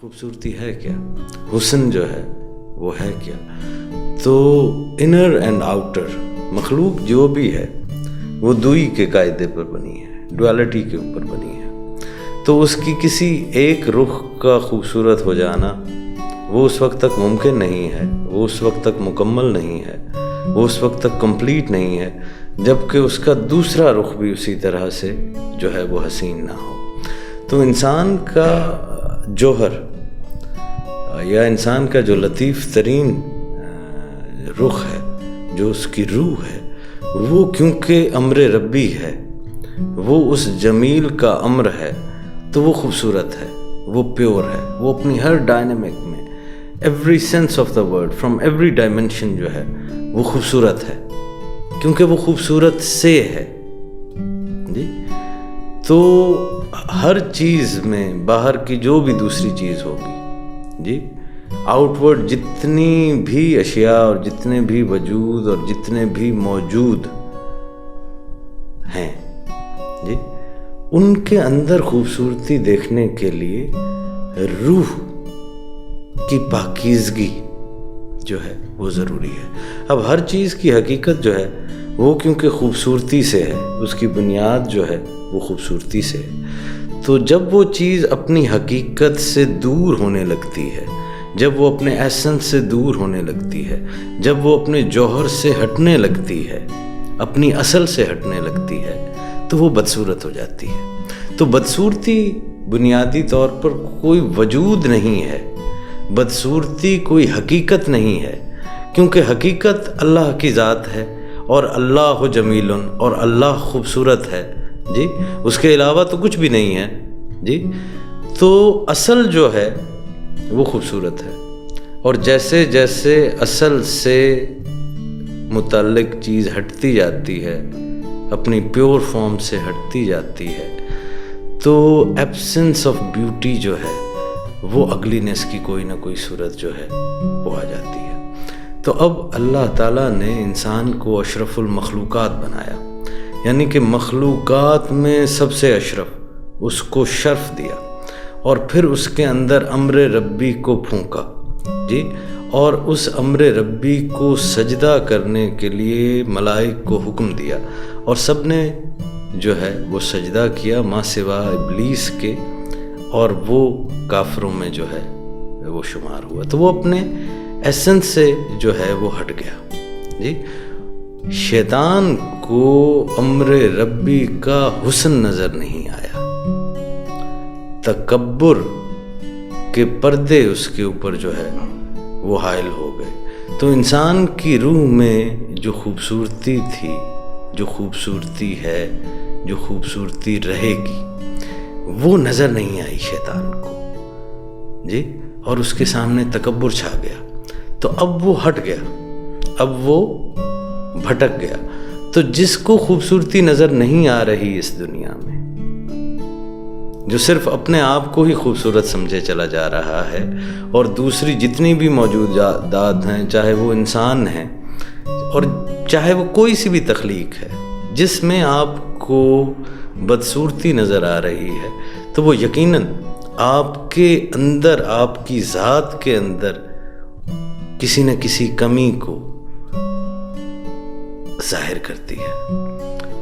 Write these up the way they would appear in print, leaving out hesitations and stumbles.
خوبصورتی ہے کیا؟ حسن جو ہے وہ ہے کیا؟ تو انر اینڈ آؤٹر مخلوق جو بھی ہے وہ دوئی کے قاعدے پر بنی ہے، ڈوالٹی کے اوپر بنی ہے. تو اس کی کسی ایک رخ کا خوبصورت ہو جانا وہ اس وقت تک ممکن نہیں ہے، وہ اس وقت تک مکمل نہیں ہے، وہ اس وقت تک کمپلیٹ نہیں ہے جب کہ اس کا دوسرا رخ بھی اسی طرح سے جو ہے وہ حسین نہ ہو. تو انسان کا جوہر یا انسان کا جو لطیف ترین رخ ہے، جو اس کی روح ہے، وہ کیونکہ امر ربی ہے، وہ اس جمیل کا امر ہے، تو وہ خوبصورت ہے، وہ پیور ہے، وہ اپنی ہر ڈائنامک میں every sense of the word from every dimension جو ہے وہ خوبصورت ہے، کیونکہ وہ خوبصورت سے ہے. جی تو ہر چیز میں باہر کی جو بھی دوسری چیز ہوگی، جی آؤٹ ورڈ جتنی بھی اشیاء اور جتنے بھی وجود اور جتنے بھی موجود ہیں، جی ان کے اندر خوبصورتی دیکھنے کے لیے روح کی پاکیزگی جو ہے وہ ضروری ہے. اب ہر چیز کی حقیقت جو ہے وہ کیونکہ خوبصورتی سے ہے، اس کی بنیاد جو ہے وہ خوبصورتی سے ہے. تو جب وہ چیز اپنی حقیقت سے دور ہونے لگتی ہے، جب وہ اپنے ایسنس سے دور ہونے لگتی ہے، جب وہ اپنے جوہر سے ہٹنے لگتی ہے، اپنی اصل سے ہٹنے لگتی ہے، تو وہ بدصورت ہو جاتی ہے. تو بدصورتی بنیادی طور پر کوئی وجود نہیں ہے، بدصورتی کوئی حقیقت نہیں ہے، کیونکہ حقیقت اللہ کی ذات ہے اور اللہ جمیل اور اللہ خوبصورت ہے. جی اس کے علاوہ تو کچھ بھی نہیں ہے. جی تو اصل جو ہے وہ خوبصورت ہے، اور جیسے جیسے اصل سے متعلق چیز ہٹتی جاتی ہے، اپنی پیور فارم سے ہٹتی جاتی ہے، تو ایبسنس آف بیوٹی جو ہے وہ اگلینس کی کوئی نہ کوئی صورت جو ہے وہ آ جاتی ہے. تو اب اللہ تعالیٰ نے انسان کو اشرف المخلوقات بنایا، یعنی کہ مخلوقات میں سب سے اشرف، اس کو شرف دیا، اور پھر اس کے اندر امر ربی کو پھونکا. جی اور اس امر ربی کو سجدہ کرنے کے لیے ملائک کو حکم دیا، اور سب نے جو ہے وہ سجدہ کیا ما سوا ابلیس کے، اور وہ کافروں میں جو ہے وہ شمار ہوا. تو وہ اپنے ایسنس سے جو ہے وہ ہٹ گیا. جی شیطان کو امر ربی کا حسن نظر نہیں آیا، تکبر کے پردے اس کے اوپر جو ہے وہ حائل ہو گئے. تو انسان کی روح میں جو خوبصورتی تھی، جو خوبصورتی ہے، جو خوبصورتی رہے گی، وہ نظر نہیں آئی شیطان کو. جی اور اس کے سامنے تکبر چھا گیا. تو اب وہ ہٹ گیا، اب وہ بھٹک گیا. تو جس کو خوبصورتی نظر نہیں آ رہی اس دنیا میں، جو صرف اپنے آپ کو ہی خوبصورت سمجھے چلا جا رہا ہے، اور دوسری جتنی بھی موجودات ہیں، چاہے وہ انسان ہیں اور چاہے وہ کوئی سی بھی تخلیق ہے، جس میں آپ کو بدصورتی نظر آ رہی ہے، تو وہ یقیناً آپ کے اندر، آپ کی ذات کے اندر کسی نہ کسی کمی کو ظاہر کرتی ہے،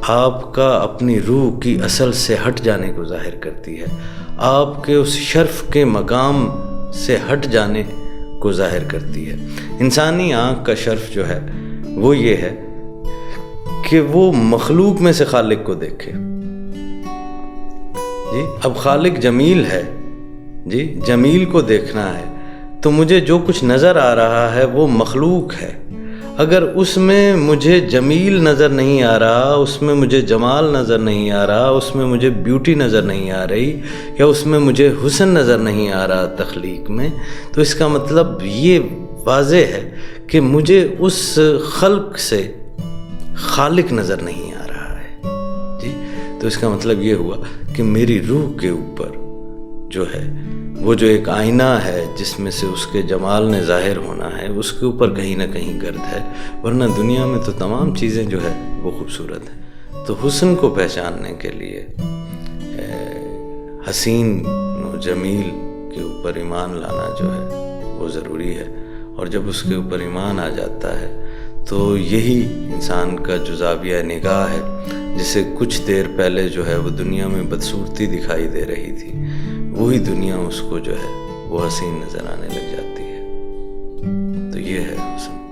آپ کا اپنی روح کی اصل سے ہٹ جانے کو ظاہر کرتی ہے، آپ کے اس شرف کے مقام سے ہٹ جانے کو ظاہر کرتی ہے. انسانی آنکھ کا شرف جو ہے وہ یہ ہے کہ وہ مخلوق میں سے خالق کو دیکھے. جی اب خالق جمیل ہے، جی جمیل کو دیکھنا ہے، تو مجھے جو کچھ نظر آ رہا ہے وہ مخلوق ہے. اگر اس میں مجھے جمیل نظر نہیں آ رہا، اس میں مجھے جمال نظر نہیں آ رہا، اس میں مجھے بیوٹی نظر نہیں آ رہی، یا اس میں مجھے حسن نظر نہیں آ رہا تخلیق میں، تو اس کا مطلب یہ واضح ہے کہ مجھے اس خلق سے خالق نظر نہیں آ رہا ہے. جی تو اس کا مطلب یہ ہوا کہ میری روح کے اوپر جو ہے وہ جو ایک آئینہ ہے جس میں سے اس کے جمال نے ظاہر ہونا ہے، اس کے اوپر کہیں نہ کہیں گرد ہے، ورنہ دنیا میں تو تمام چیزیں جو ہے وہ خوبصورت ہیں. تو حسن کو پہچاننے کے لیے، حسین و جمیل کے اوپر ایمان لانا جو ہے وہ ضروری ہے، اور جب اس کے اوپر ایمان آ جاتا ہے تو یہی انسان کا جو زاویہ نگاہ ہے، جسے کچھ دیر پہلے جو ہے وہ دنیا میں بدصورتی دکھائی دے رہی تھی، وہی دنیا اس کو جو ہے وہ حسین نظر آنے لگ جاتی ہے۔ تو یہ ہے حسن۔